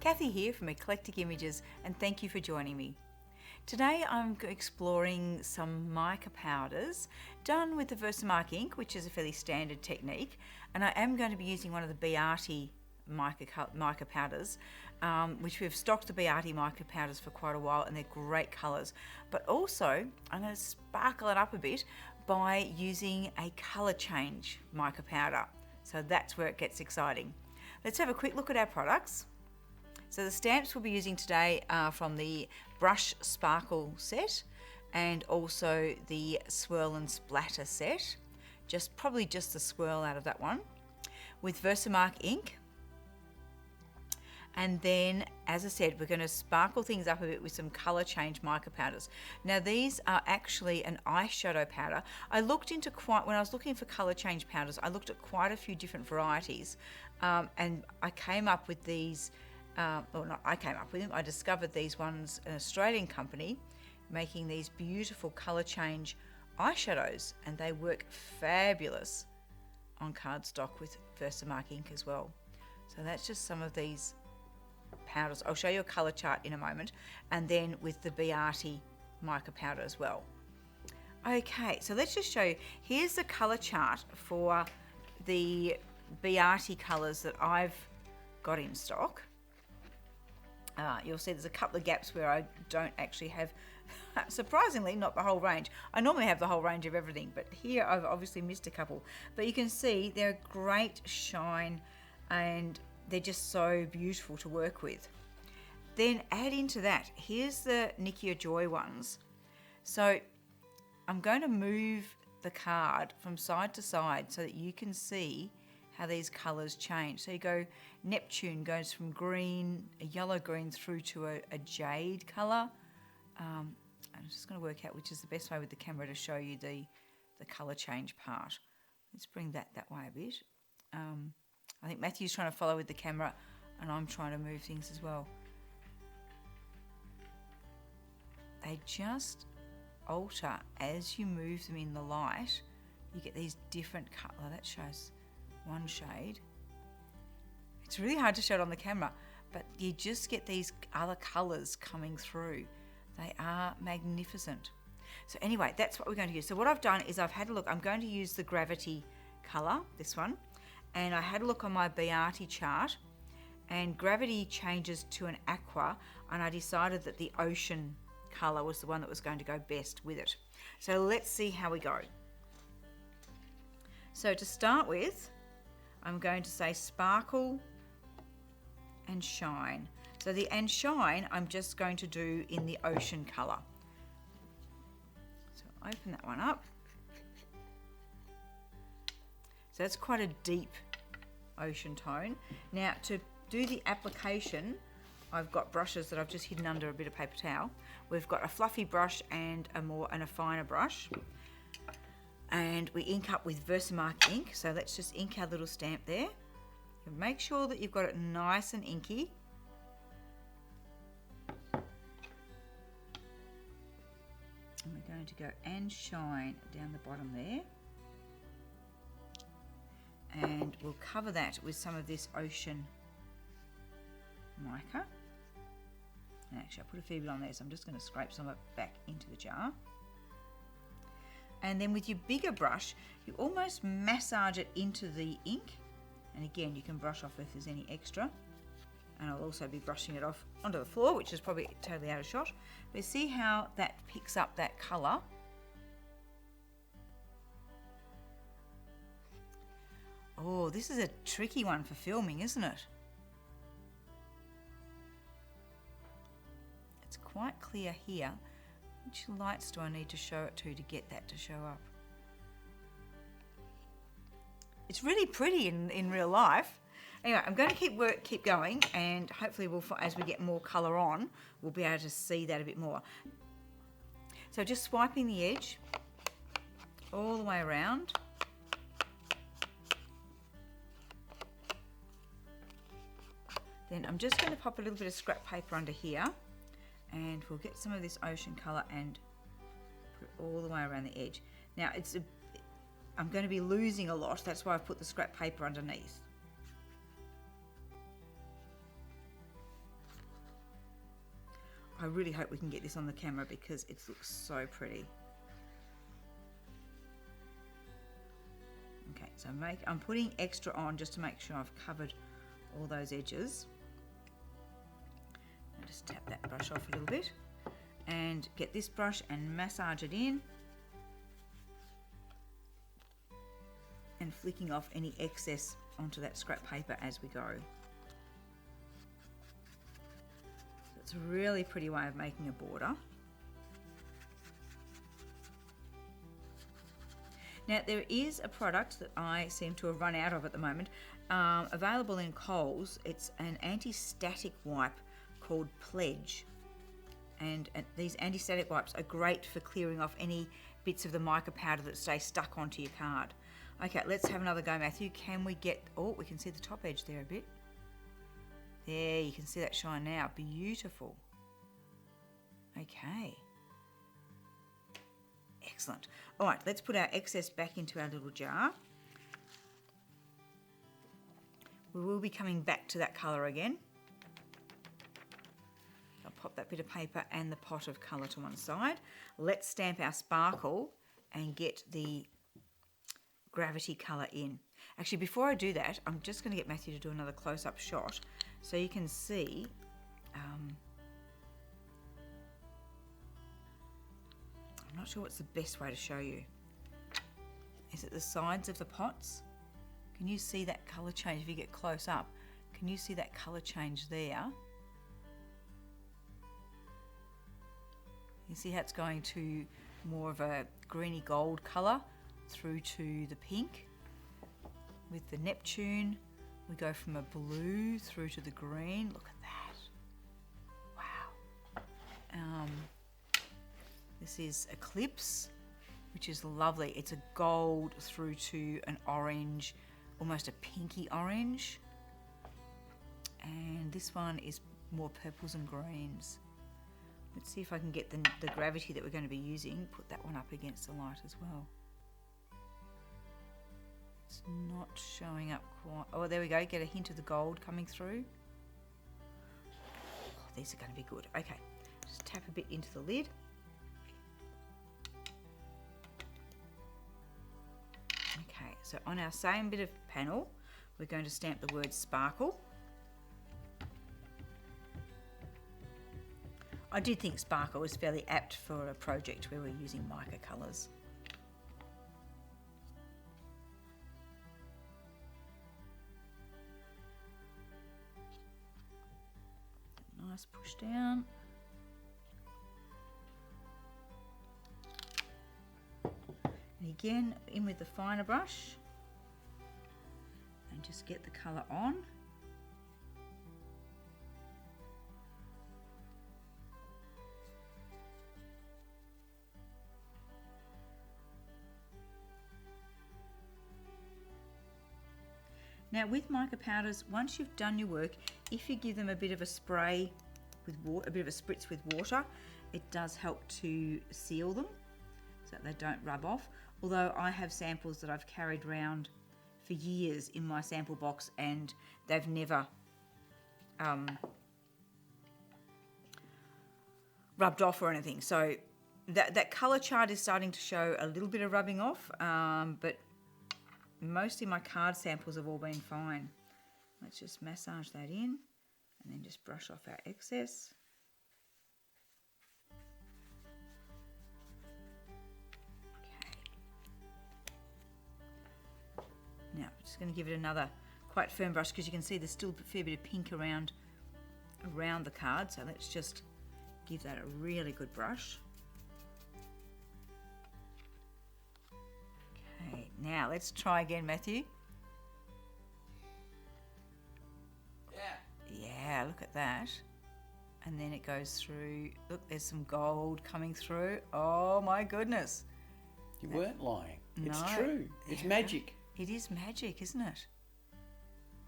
Cathy here from Eclectic Images, and thank you for joining me. Today I'm exploring some mica powders done with the Versamark ink, which is a fairly standard technique, and I am going to be using one of the Beati mica powders, which we've stocked the Beati mica powders for quite a while, and they're great colours. But also I'm going to sparkle it up a bit by using a colour change mica powder. So that's where it gets exciting. Let's have a quick look at our products. So the stamps we'll be using today are from the Brush Sparkle set and also the Swirl and Splatter set. Probably just the swirl out of that one, with Versamark ink. And then, as I said, we're going to sparkle things up a bit with some colour change mica powders. Now these are actually an eyeshadow powder. When I was looking for colour change powders, I looked at quite a few different varieties, and I came up with these. I discovered these ones, an Australian company, making these beautiful colour change eyeshadows, and they work fabulous on cardstock with Versamark ink as well. So that's just some of these powders. I'll show you a colour chart in a moment, and then with the Beati mica powder as well. Okay, so let's just show you. Here's the colour chart for the Beati colours that I've got in stock. You'll see there's a couple of gaps where I don't actually have, surprisingly, not the whole range. I normally have the whole range of everything, but here I've obviously missed a couple. But you can see they're a great shine, and they're just so beautiful to work with. Then add into that, here's the Nikia Joy ones. So I'm going to move the card from side to side so that you can see how these colours change. So you go, Neptune goes from green, a yellow green, through to a jade colour. I'm just going to work out which is the best way with the camera to show you the colour change part. Let's bring that way a bit. I think Matthew's trying to follow with the camera, and I'm trying to move things as well. They just alter as you move them in the light. You get these different colour. That shows one shade. It's really hard to show it on the camera, but you just get these other colours coming through. They are magnificent. So anyway, that's what we're going to use. So what I've done is I've had a look. I'm going to use the Gravity colour, this one, and I had a look on my Beati chart, and Gravity changes to an aqua, and I decided that the Ocean colour was the one that was going to go best with it. So let's see how we go. So to start with, I'm going to say sparkle and shine. So the and shine I'm just going to do in the Ocean colour. So open that one up. So that's quite a deep ocean tone. Now to do the application, I've got brushes that I've just hidden under a bit of paper towel. We've got a fluffy brush and a finer brush. And we ink up with Versamark ink. So let's just ink our little stamp there. And make sure that you've got it nice and inky. And we're going to go and shine down the bottom there. And we'll cover that with some of this Ocean mica. And actually I put a fair bit on there, so I'm just going to scrape some of it back into the jar. And then with your bigger brush, you almost massage it into the ink. And again, you can brush off if there's any extra. And I'll also be brushing it off onto the floor, which is probably totally out of shot. But see how that picks up that colour. Oh, this is a tricky one for filming, isn't it? It's quite clear here. Which lights do I need to show it to get that to show up? It's really pretty in real life. Anyway, I'm going to keep going, and hopefully as we get more colour on, we'll be able to see that a bit more. So just swiping the edge all the way around. Then I'm just going to pop a little bit of scrap paper under here, and we'll get some of this Ocean colour and put it all the way around the edge. Now I'm going to be losing a lot, that's why I've put the scrap paper underneath. I really hope we can get this on the camera because it looks so pretty. Okay, so I'm putting extra on just to make sure I've covered all those edges. I'll just tap that brush off a little bit and get this brush and massage it in and flicking off any excess onto that scrap paper as we go. So it's a really pretty way of making a border. Now there is a product that I seem to have run out of at the moment, available in Coles. It's an anti-static wipe called Pledge. And these anti-static wipes are great for clearing off any bits of the mica powder that stay stuck onto your card. Okay, let's have another go, Matthew. Can we get, oh, we can see the top edge there a bit. There, you can see that shine now. Beautiful. Okay. Excellent. All right, let's put our excess back into our little jar. We will be coming back to that colour again. I'll pop that bit of paper and the pot of colour to one side. Let's stamp our sparkle and get the gravity colour in. Actually, before I do that, I'm just going to get Matthew to do another close-up shot so you can see I'm not sure what's the best way to show you. Is it the sides of the pots? Can you see that colour change if you get close up? Can you see that colour change there? You see how it's going to more of a greeny gold colour through to the pink. With the Neptune, we go from a blue through to the green. Look at that. Wow. This is Eclipse, which is lovely. It's a gold through to an orange, almost a pinky orange. And this one is more purples and greens. Let's see if I can get the gravity that we're going to be using, put that one up against the light as well. It's not showing up quite. Oh, there we go. Get a hint of the gold coming through. Oh, these are going to be good. Okay, just tap a bit into the lid. Okay, so on our same bit of panel, we're going to stamp the word sparkle. I did think sparkle was fairly apt for a project where we're using mica colours. Nice push down. And again, in with the finer brush and just get the colour on. Now with mica powders, once you've done your work, if you give them a bit of a spray with water, a bit of a spritz with water, it does help to seal them so that they don't rub off. Although I have samples that I've carried around for years in my sample box and they've never rubbed off or anything. So that colour chart is starting to show a little bit of rubbing off, but mostly my card samples have all been fine. Let's just massage that in and then just brush off our excess. Now, I'm just going to give it another quite firm brush because you can see there's still a fair bit of pink around the card. So let's just give that a really good brush. Okay, now let's try again, Matthew. Yeah, look at that. And then it goes through. Look, there's some gold coming through. Oh my goodness. You weren't lying. It's No. true. It's magic. It is magic, isn't it?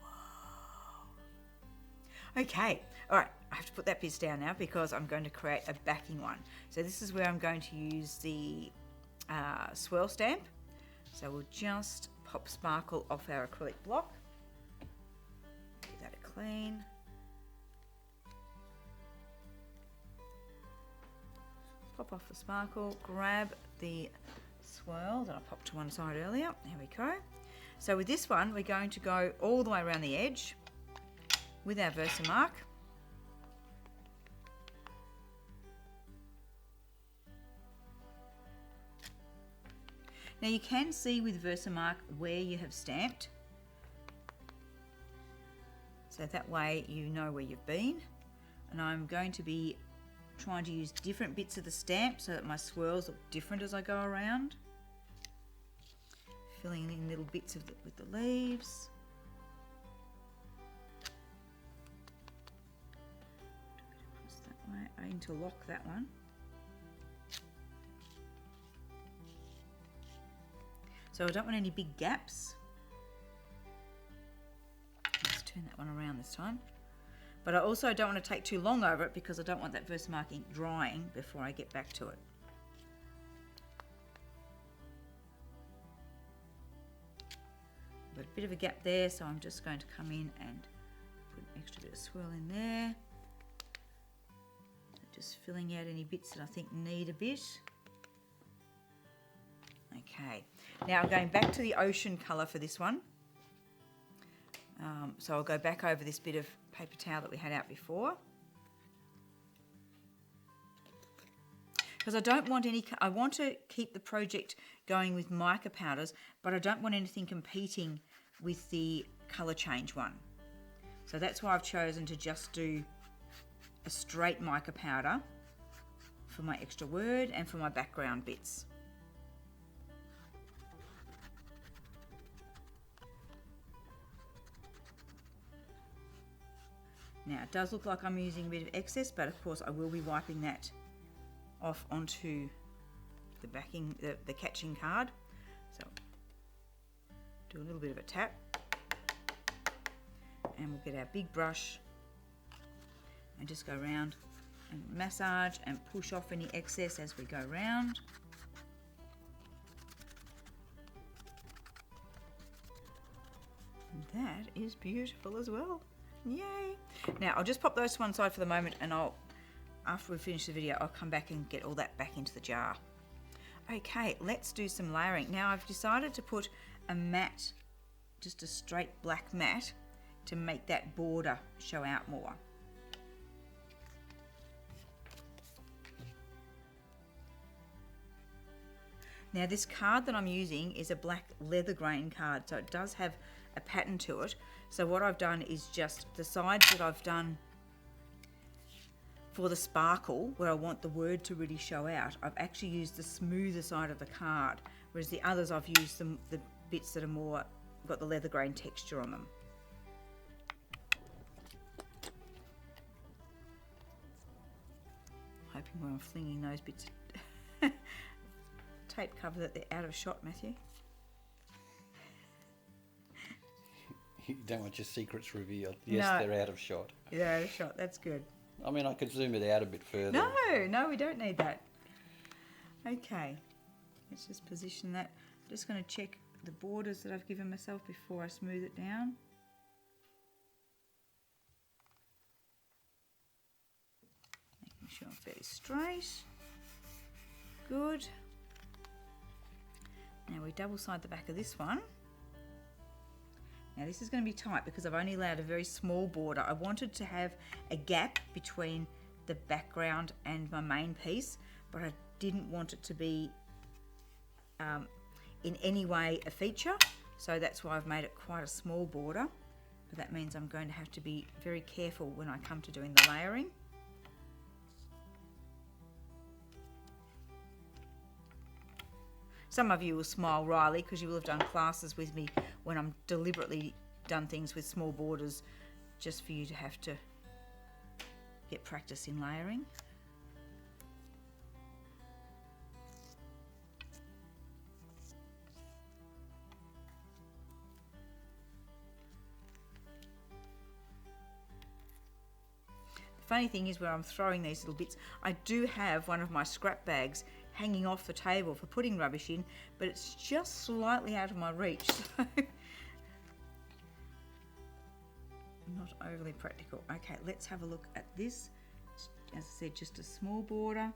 Whoa. Okay, all right, I have to put that piece down now because I'm going to create a backing one. So this is where I'm going to use the swirl stamp. So we'll just pop sparkle off our acrylic block. Give that a clean. pop off the sparkle, grab the swirl that I popped to one side earlier. There we go. So with this one, we're going to go all the way around the edge with our Versamark. Now you can see with Versamark where you have stamped, so that way you know where you've been. And I'm going to be trying to use different bits of the stamp so that my swirls look different as I go around. Filling in little bits of with the leaves. Across that way. I interlock that one. So I don't want any big gaps. Let's turn that one around this time. But I also don't want to take too long over it because I don't want that Versamark ink drying before I get back to it. Got a bit of a gap there, so I'm just going to come in and put an extra bit of swirl in there. Just filling out any bits that I think need a bit. Okay, now I'm going back to the ocean colour for this one. So I'll go back over this bit of paper towel that we had out before. Because I don't want any, I want to keep the project going with mica powders, but I don't want anything competing with the colour change one. So that's why I've chosen to just do a straight mica powder for my extra word and for my background bits. Now it does look like I'm using a bit of excess, but of course I will be wiping that off onto the backing, the catching card. So do a little bit of a tap, and we'll get our big brush and just go around and massage and push off any excess as we go round. And that is beautiful as well. Yay! Now I'll just pop those to one side for the moment, and after we finish the video, I'll come back and get all that back into the jar. Okay, let's do some layering. Now I've decided to put a matte, just a straight black matte, to make that border show out more. Now this card that I'm using is a black leather grain card, so it does have a pattern to it. So what I've done is just the sides that I've done for the sparkle, where I want the word to really show out, I've actually used the smoother side of the card, whereas the others I've used the bits that are more got the leather grain texture on them. Hoping when I'm flinging those bits of tape cover that they're out of shot, Matthew. You don't want your secrets revealed. Yes, No. they're out of shot. They're out of shot, that's good. I mean, I could zoom it out a bit further. No, we don't need that. Okay, let's just position that. I'm just going to check the borders that I've given myself before I smooth it down. Making sure I'm fairly straight. Good. Now we double side the back of this one. Now this is going to be tight because I've only allowed a very small border. I wanted to have a gap between the background and my main piece, but I didn't want it to be in any way a feature, so that's why I've made it quite a small border. But that means I'm going to have to be very careful when I come to doing the layering. Some of you will smile wryly because you will have done classes with me when I'm deliberately done things with small borders just for you to have to get practice in layering. The funny thing is, where I'm throwing these little bits, I do have one of my scrap bags hanging off the table for putting rubbish in, but it's just slightly out of my reach, so not overly practical. Okay, let's have a look at this. As I said, just a small border.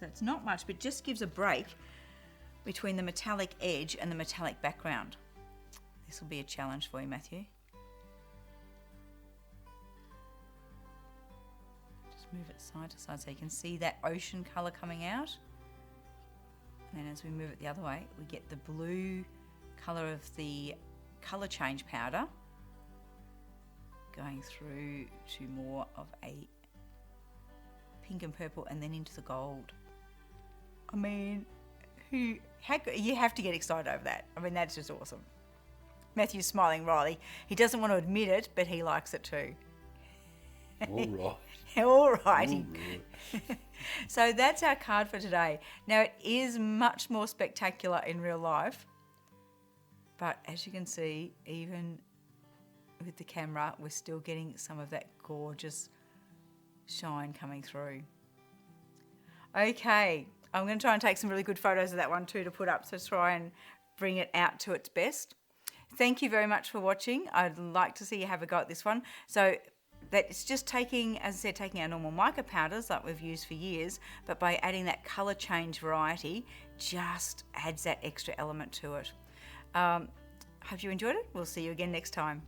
So it's not much, but just gives a break between the metallic edge and the metallic background. This will be a challenge for you, Matthew. Just move it side to side so you can see that ocean colour coming out. And then as we move it the other way, we get the blue colour of the colour change powder going through to more of a pink and purple, and then into the gold. I mean, you have to get excited over that. I mean, that's just awesome. Matthew's smiling wryly. He doesn't want to admit it, but he likes it too. All right. All right. All right. So that's our card for today. Now, it is much more spectacular in real life, but as you can see, even with the camera, we're still getting some of that gorgeous shine coming through. Okay, I'm going to try and take some really good photos of that one too to put up, so try and bring it out to its best. Thank you very much for watching. I'd like to see you have a go at this one. So that it's just taking, as I said, taking our normal mica powders that we've used for years, but by adding that colour change variety, just adds that extra element to it. Hope you enjoyed it. We'll see you again next time.